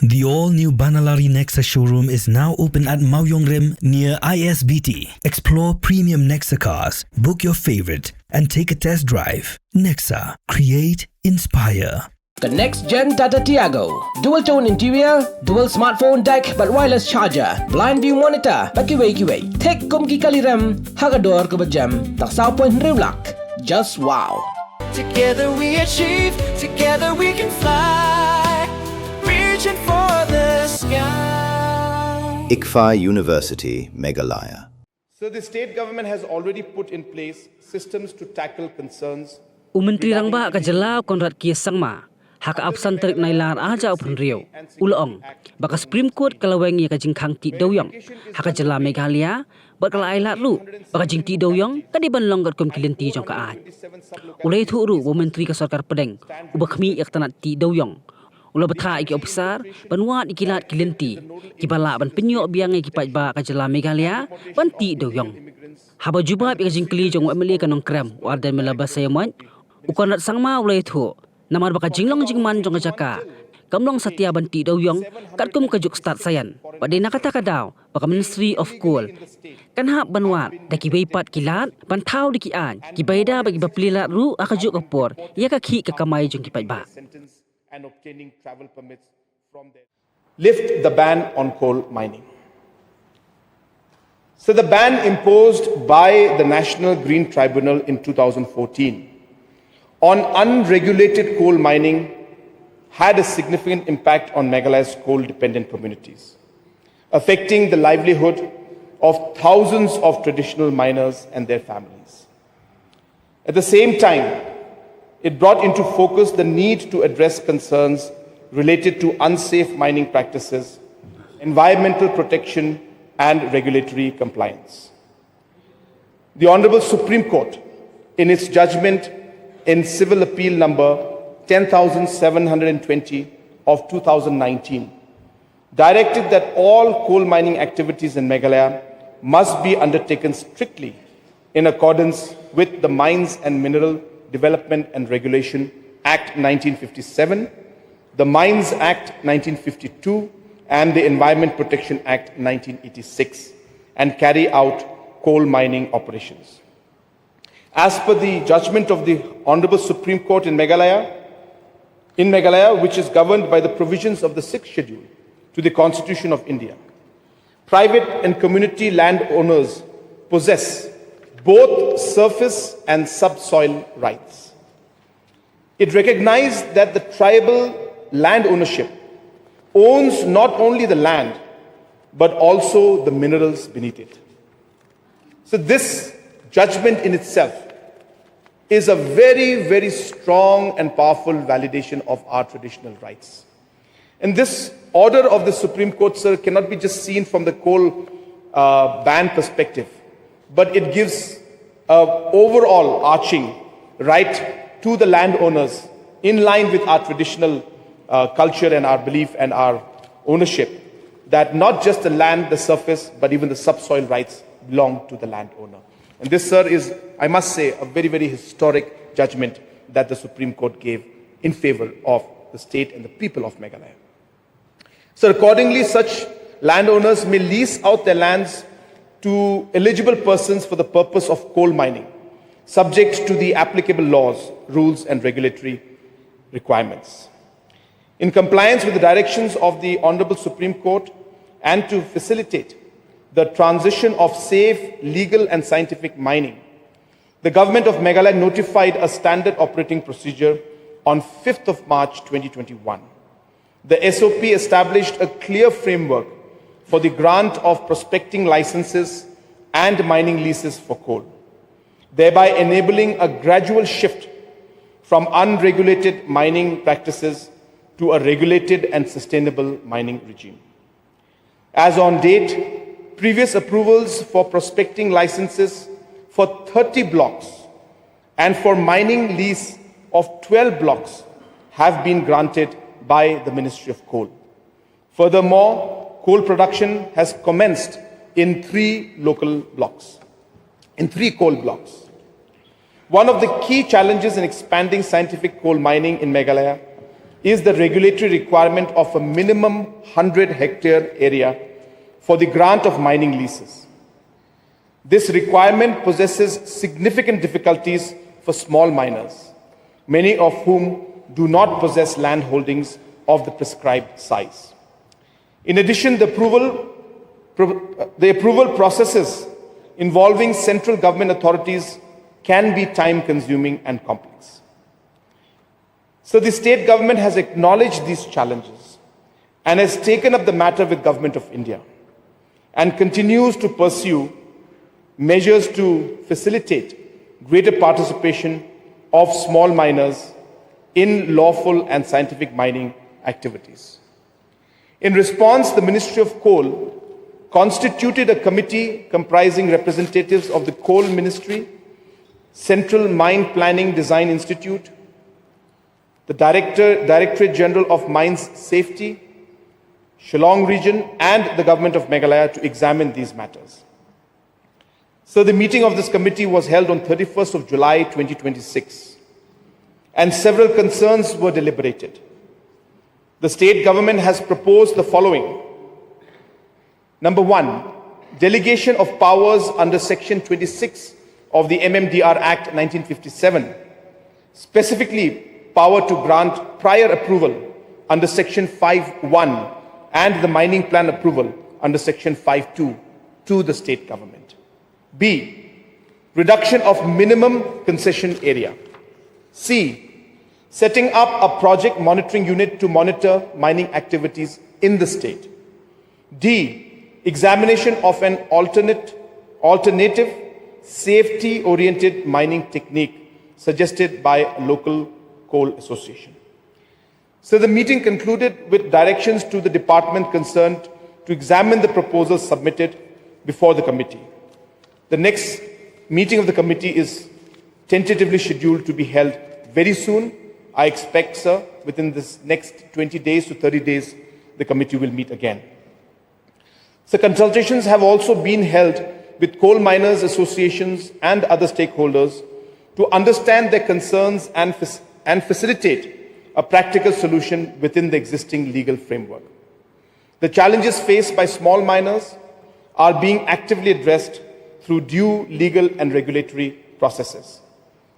The all-new Banalari Nexa showroom is now open at Mauyongrem near ISBT. Explore premium Nexa cars, book your favorite, and take a test drive. Nexa. Create, inspire. The next gen Tata Tiago. Dual tone interior, dual smartphone deck but wireless charger, blind view monitor, bakiway. Take kumki kaliram, hagador kubajam, taksao point rewlak. Just wow. Together we achieve, together we can fly, reaching for the sky. ICFA University, Meghalaya. So the state government has already put in place systems to tackle concerns. Umentri rangba ka jala konrad kia sangma. Haka absan terik nailar aja upun rio. Ulong. Baka Supreme Court kalau Weng ka Jingkhang ti Dewïong. Haka jala Meghalaya. Bakal ailat lu. Baka jing ti Dewïong ka di banlong kat kum kilinti jong ka aj. Ulay tu uru Menteri ka Sarkar Pedeng. Ubakmi yak tanat ti Dewïong. Ula betha iki ofisar banwat ikilat kilinti. Kibala ban penyo biang iki pajba ka jala Meghalaya ban ti Dewïong. Haba jubab ik jingkli jong emeli kanong krem wardan melabas sayaman. Ukonat sangma ulay tu. Namar baka jinglong jingman jong jaka. Kamlong Satya banti Dewïong kat kum kajuk start sayan. Pada nakata kadaw baka Ministry of Coal. Kan hap banwat daki weipat kilat pantau diki an. Kibaida bagi baplilat ru akajuk kapor. Ia kaki kakamay jong kipat ba. And obtaining travel permits from there. Lift the ban on coal mining. So the ban imposed by the National Green Tribunal in 2014 on unregulated coal mining had a significant impact on Meghalaya's coal-dependent communities, affecting the livelihood of thousands of traditional miners and their families. At the same time, it brought into focus the need to address concerns related to unsafe mining practices, environmental protection, and regulatory compliance. The Honorable Supreme Court, in its judgment in Civil Appeal number 10,720 of 2019, directed that all coal mining activities in Meghalaya must be undertaken strictly in accordance with the Mines and Mineral Development and Regulation Act 1957, the Mines Act 1952, and the Environment Protection Act 1986, and carry out coal mining operations. As per the judgment of the Honorable Supreme Court in Meghalaya, which is governed by the provisions of the 6th Schedule to the Constitution of India, private and community landowners possess both surface and subsoil rights. It recognized that the tribal land ownership owns not only the land, but also the minerals beneath it. So this judgment in itself is a very, very strong and powerful validation of our traditional rights. And this order of the Supreme Court, sir, cannot be just seen from the coal ban perspective, but it gives an overall arching right to the landowners in line with our traditional culture and our belief and our ownership, that not just the land, the surface, but even the subsoil rights belong to the landowner. And this, sir, is, I must say, a very, very historic judgment that the Supreme Court gave in favor of the state and the people of Meghalaya. So accordingly, such landowners may lease out their lands to eligible persons for the purpose of coal mining, subject to the applicable laws, rules, and regulatory requirements. In compliance with the directions of the Honorable Supreme Court and to facilitate the transition of safe, legal, and scientific mining, the Government of Meghalaya notified a standard operating procedure on 5th of March 2021. The SOP established a clear framework for the grant of prospecting licenses and mining leases for coal, thereby enabling a gradual shift from unregulated mining practices to a regulated and sustainable mining regime. As on date, previous approvals for prospecting licenses for 30 blocks and for mining lease of 12 blocks have been granted by the Ministry of Coal. Furthermore, coal production has commenced in 3 coal blocks. One of the key challenges in expanding scientific coal mining in Meghalaya is the regulatory requirement of a minimum 100-hectare area for the grant of mining leases. This requirement possesses significant difficulties for small miners, many of whom do not possess land holdings of the prescribed size. In addition, the approval processes involving central government authorities can be time-consuming and complex. So the state government has acknowledged these challenges and has taken up the matter with Government of India and continues to pursue measures to facilitate greater participation of small miners in lawful and scientific mining activities. In response, the Ministry of Coal constituted a committee comprising representatives of the Coal Ministry, Central Mine Planning Design Institute, the Directorate General of Mines Safety, Shillong region, and the Government of Meghalaya to examine these matters. So the meeting of this committee was held on 31st of July 2026, and several concerns were deliberated. The state government has proposed the following. Number one, delegation of powers under Section 26 of the MMDR Act 1957, specifically power to grant prior approval under Section 5(1) and the mining plan approval under Section 5(2) to the state government. B, reduction of minimum concession area. C, setting up a project monitoring unit to monitor mining activities in the state. D, examination of an alternative safety-oriented mining technique suggested by a local coal association. So the meeting concluded with directions to the department concerned to examine the proposals submitted before the committee. The next meeting of the committee is tentatively scheduled to be held very soon. I expect, sir, within this next 20 days to 30 days, the committee will meet again. So consultations have also been held with coal miners associations and other stakeholders to understand their concerns and facilitate a practical solution within the existing legal framework. The challenges faced by small miners are being actively addressed through due legal and regulatory processes.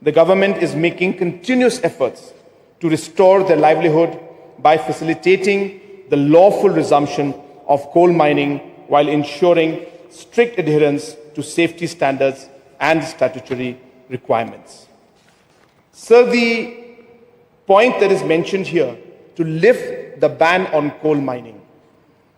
The government is making continuous efforts to restore their livelihood by facilitating the lawful resumption of coal mining while ensuring strict adherence to safety standards and statutory requirements. So the point that is mentioned here, to lift the ban on coal mining.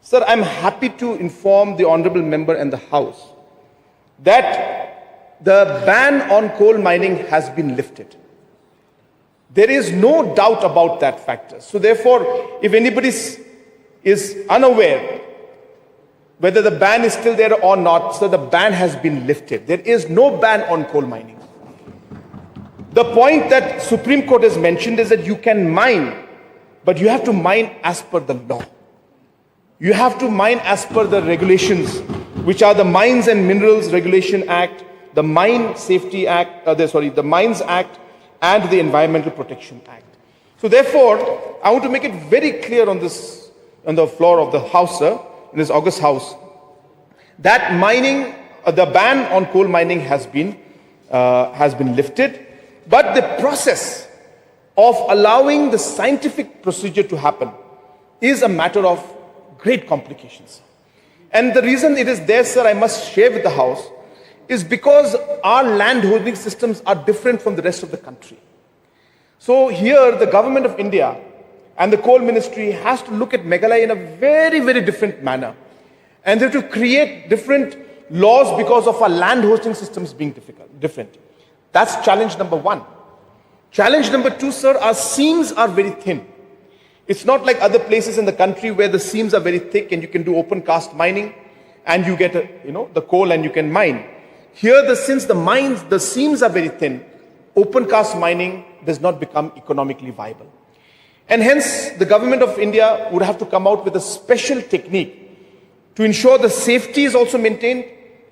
Sir, I'm happy to inform the Honorable Member and the House that the ban on coal mining has been lifted. There is no doubt about that factor. So therefore, if anybody is unaware whether the ban is still there or not, so the ban has been lifted. There is no ban on coal mining. The point that Supreme Court has mentioned is that you can mine, but you have to mine as per the law. You have to mine as per the regulations, which are the Mines and Minerals Regulation Act, the Mine Safety Act, the Mines Act, and the Environmental Protection Act. So therefore, I want to make it very clear on this, on the floor of the House, sir, in this August House, that mining, the ban on coal mining has been lifted, but the process of allowing the scientific procedure to happen is a matter of great complications. And the reason it is there, sir, I must share with the House, is because our land holding systems are different from the rest of the country. So here, the Government of India and the Coal Ministry has to look at Meghalaya in a very, very different manner. And they have to create different laws because of our land hosting systems being different. That's challenge number one. Challenge number two, sir, our seams are very thin. It's not like other places in the country where the seams are very thick and you can do open cast mining and you get the coal and you can mine. Here, since the seams are very thin, open cast mining does not become economically viable. And hence, the Government of India would have to come out with a special technique to ensure the safety is also maintained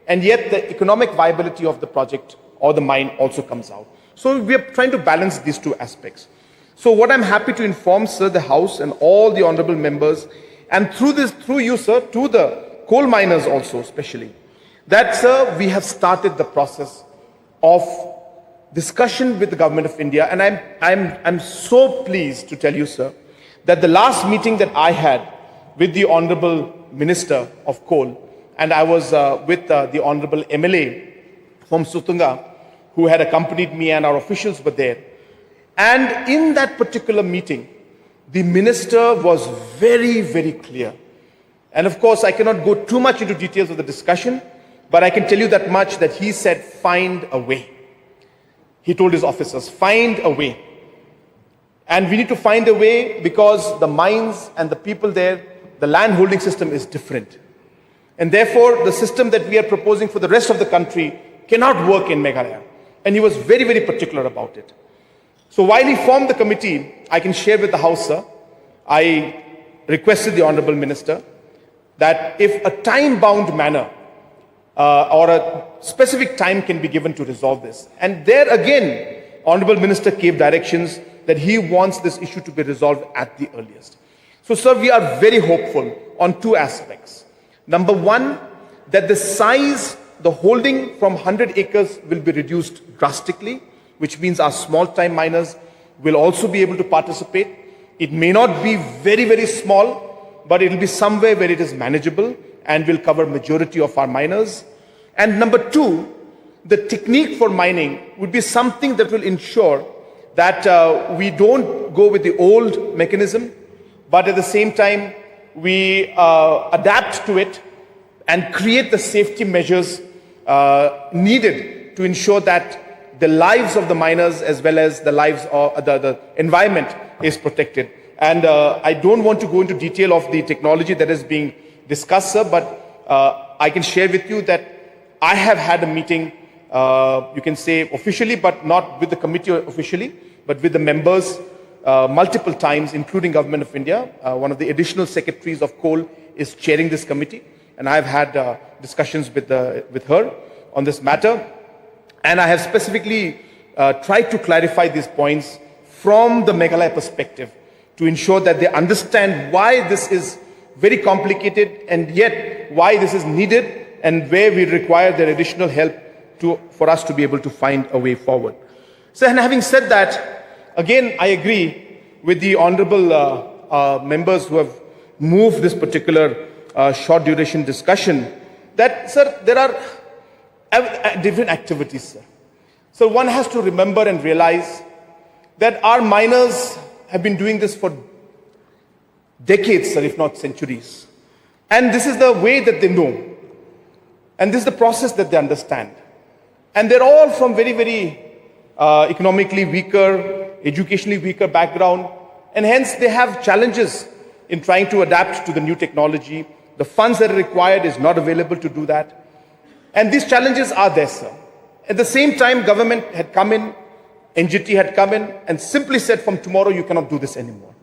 and yet the economic viability of the project or the mine also comes out. So we are trying to balance these two aspects. So what I'm happy to inform, sir, the House and all the honorable members, and through you, sir, to the coal miners also especially, that, sir, we have started the process of discussion with the government of India. And I'm so pleased to tell you, sir, that the last meeting that I had with the Honorable Minister of Coal, and I was with the Honorable MLA from Sutunga, who had accompanied me, and our officials were there. And in that particular meeting, the Minister was very, very clear. And of course, I cannot go too much into details of the discussion, but I can tell you that much, that he said, find a way. He told his officers, find a way. And we need to find a way because the mines and the people there, the land holding system is different. And therefore, the system that we are proposing for the rest of the country cannot work in Meghalaya. And he was very, very particular about it. So while he formed the committee, I can share with the House, sir, I requested the Honorable Minister that if a time-bound manner or a specific time can be given to resolve this. And there again, Honorable Minister gave directions that he wants this issue to be resolved at the earliest. So, sir, we are very hopeful on two aspects. Number one, that the size, the holding from 100 acres will be reduced drastically, which means our small-time miners will also be able to participate. It may not be very, very small, but it will be somewhere where it is manageable and will cover majority of our miners. And number two, the technique for mining would be something that will ensure that we don't go with the old mechanism, but at the same time, we adapt to it and create the safety measures needed to ensure that the lives of the miners as well as the lives of the environment is protected. And I don't want to go into detail of the technology that is being discussed, sir, but I can share with you that I have had a meeting, you can say officially, but not with the committee officially, but with the members multiple times, including Government of India. One of the additional secretaries of coal is chairing this committee, and I've had discussions with her on this matter. And I have specifically tried to clarify these points from the Meghalaya perspective to ensure that they understand why this is very complicated and yet why this is needed and where we require their additional help for us to be able to find a way forward. So, and having said that, again, I agree with the honorable members who have moved this particular short duration discussion that, sir, there are different activities, sir. So one has to remember and realize that our miners have been doing this for decades, sir, if not centuries. And this is the way that they know. And this is the process that they understand. And they're all from very, very economically weaker, educationally weaker background. And hence they have challenges in trying to adapt to the new technology. The funds that are required is not available to do that. And these challenges are there, sir. At the same time, government had come in, NGT had come in and simply said, from tomorrow you cannot do this anymore.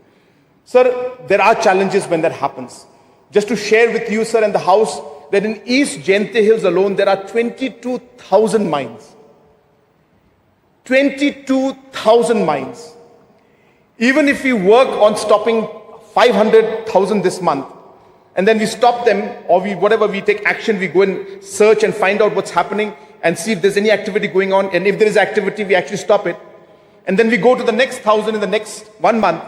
Sir, there are challenges when that happens. Just to share with you, sir, and the House, that in East Jente Hills alone, there are 22,000 mines. 22,000 mines. Even if we work on stopping 500,000 this month, and then we stop them, or whatever we take action, we go and search and find out what's happening and see if there's any activity going on. And if there is activity, we actually stop it. And then we go to the next 1,000 in the next 1 month.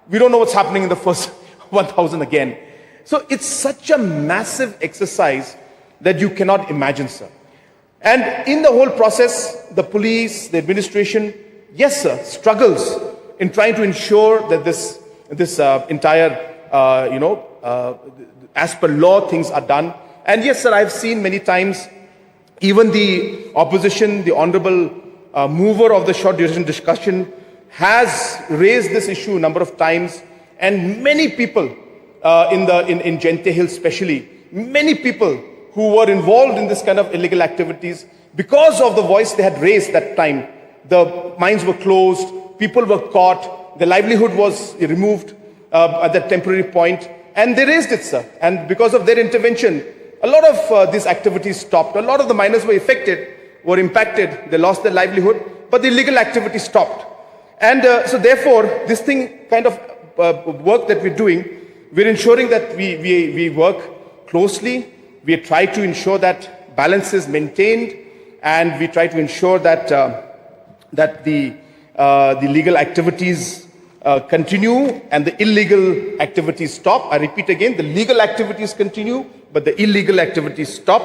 We don't know what's happening in the first 1,000 again. So it's such a massive exercise that you cannot imagine, sir. And in the whole process, the police, the administration, yes, sir, struggles in trying to ensure that this entire, as per law, things are done. And yes, sir, I've seen many times, even the opposition, the honorable mover of the short duration discussion has raised this issue a number of times. And many people in Jente Hills especially, many people who were involved in this kind of illegal activities, because of the voice they had raised that time, the mines were closed, people were caught, their livelihood was removed at that temporary point, and they raised it, sir. And because of their intervention, a lot of these activities stopped. A lot of the miners were affected, were impacted, they lost their livelihood, but the illegal activity stopped. And so therefore, this thing kind of work that we're doing, we're ensuring that we work closely. We try to ensure that balance is maintained, and we try to ensure that that the legal activities continue and the illegal activities stop. I repeat again, the legal activities continue, but the illegal activities stop.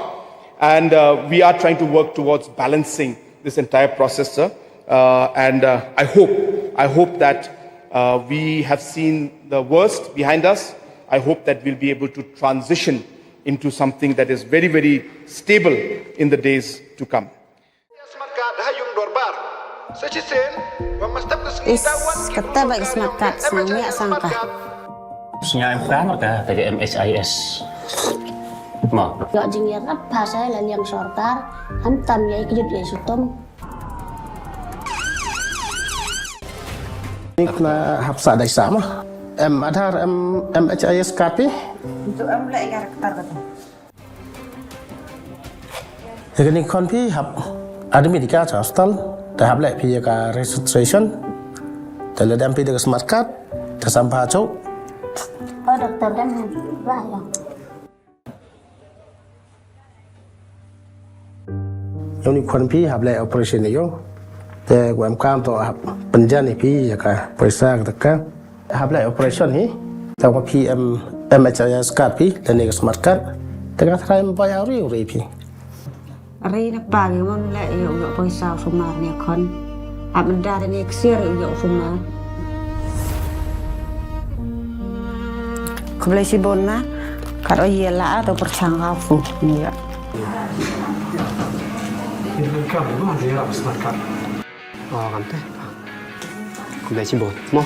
And we are trying to work towards balancing this entire process, sir. And I hope that we have seen the worst behind us. I hope that we'll be able to transition into something that is very, very stable in the days to come. Kata bagi semangat senangnya sangka. Sinyal marka dari MHIS. Mau. Gak Ïarap bahasa yang sortar, hantam ya ikut ya sutom. Ini kena hafsa dari sama. Ada MHIS kapi. Untuk mulai karakter kata. Jadi ni konfi hab ada medika hostel, dah hab lek pi ka registration. Dalam dampi dengan smart card, tersampah cok. Oh dokter dan bahaya. Yang ni konfi hab lek operation ni yo.แต่ความกล้ามตัวครับปัญญาในพี่อยากไปสร้างตะกันฮับไลโอเปอเรชั่นนี้แต่ว่าพี่MHIS cardพี่และนี่ก็สมาร์ทการ์ดแต่ก็ทำมันไปเอาเรื่องอะไรพี่ Ri nak pagi mon le yo paisau sumar ni kon. Abenda dan eksir yo sumar. Kembali si bona karo yela atau percanggafu ni ya. Ini kan memang dia harus makan. Oh, kan teh. Kembali si bon. Mau.